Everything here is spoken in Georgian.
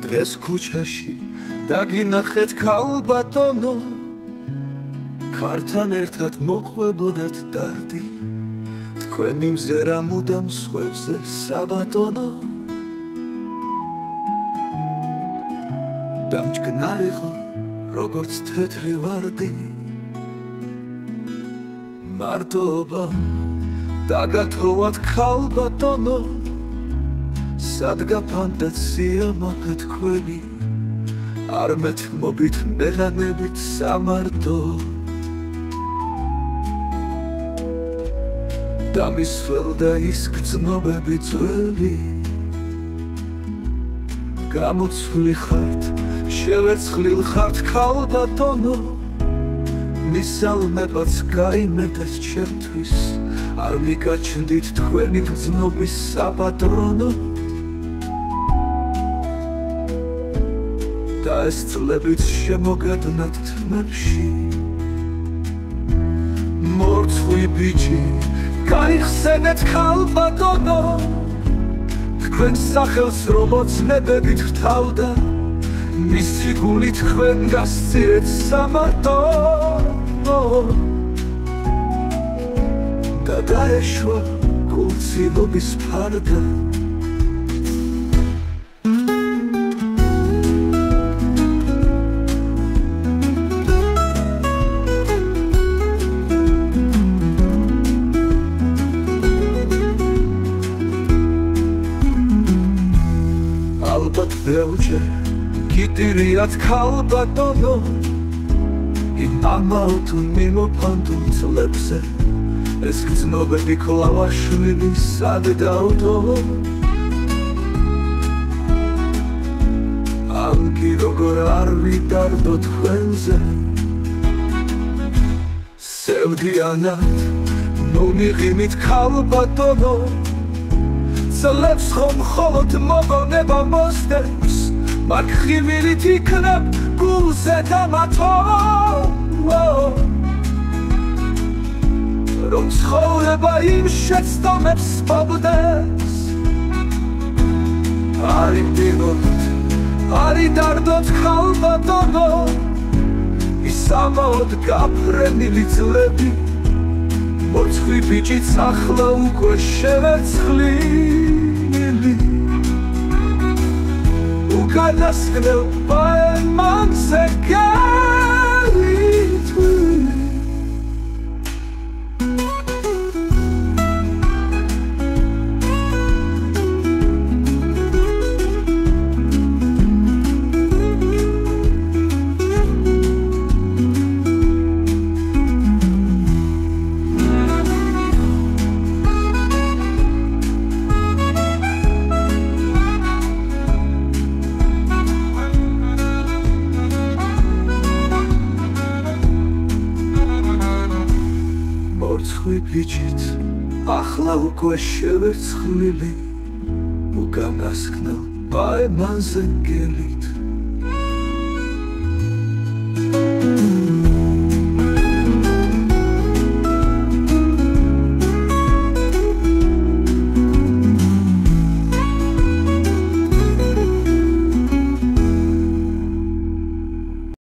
დღეს ქუჩაში დაგინახეთ ქალბატონო, ქართან ერთად მოყვებოდათ დარდი, თქვენი მზერა მუდამ სხვებზე საბატონო. დამჭკნარიყო როგორც თეთრი ვარდი, მარტოობა დაგათხოვათ ქალბატონო, სადგა ფანტაზია მაგა თქვენი, არ მეთმობით მერანებით სამარტო. დამისველდა ის გრძნობები ძველი, გამოცვლი ხართ, შევერცხლილ ხართ ქალბატონო, მისალმებაც გაიმედეს ჩემთვის, არ მიგაჩნდით თქვენი გრძნობის საპატრონო. და ეს წლებიც შემოგადნათ თმებში, მორცხვი ბიჭი გაიხსენეთ ქალბატონო, თქვენ სახელს რომოცნებებით ვრთავდა, მისი გული თქვენ გასწიეთ სამარტო. და დაეშვა გულწილობის ფარდა, ალბათ ბევრჯერ გიტირიათ ქალბატონო, იმ ამავთუნ მიმოფანტულ წლებზე, ეს გრძნობები ქლავაშვილი სად დავდო. ალკი როგორ არ ვიდარდო თქვენზე, სევდიანად მომიღიმით ქალბატონო, წლებს ხომ მხოლოდ მოგონება მოსდევს, მაგ ხივილით იქნებ გულზე დამათო. რომ ცხოვრება იმ შეცდომებს სპობდეს, არ იმდენოთ, არ იდარდოთ ქალბატონო, ის ამაოდ გაფრენილი წლები, მორცხვი ბიჭიც ახლა უკვე შევერცხლილი, უკანასკნელ პაემანზე გელით. მორცხვი ბიჭით ახლა უკვე შევერცხლილი, უკანასკნელ პაემანზე გელით.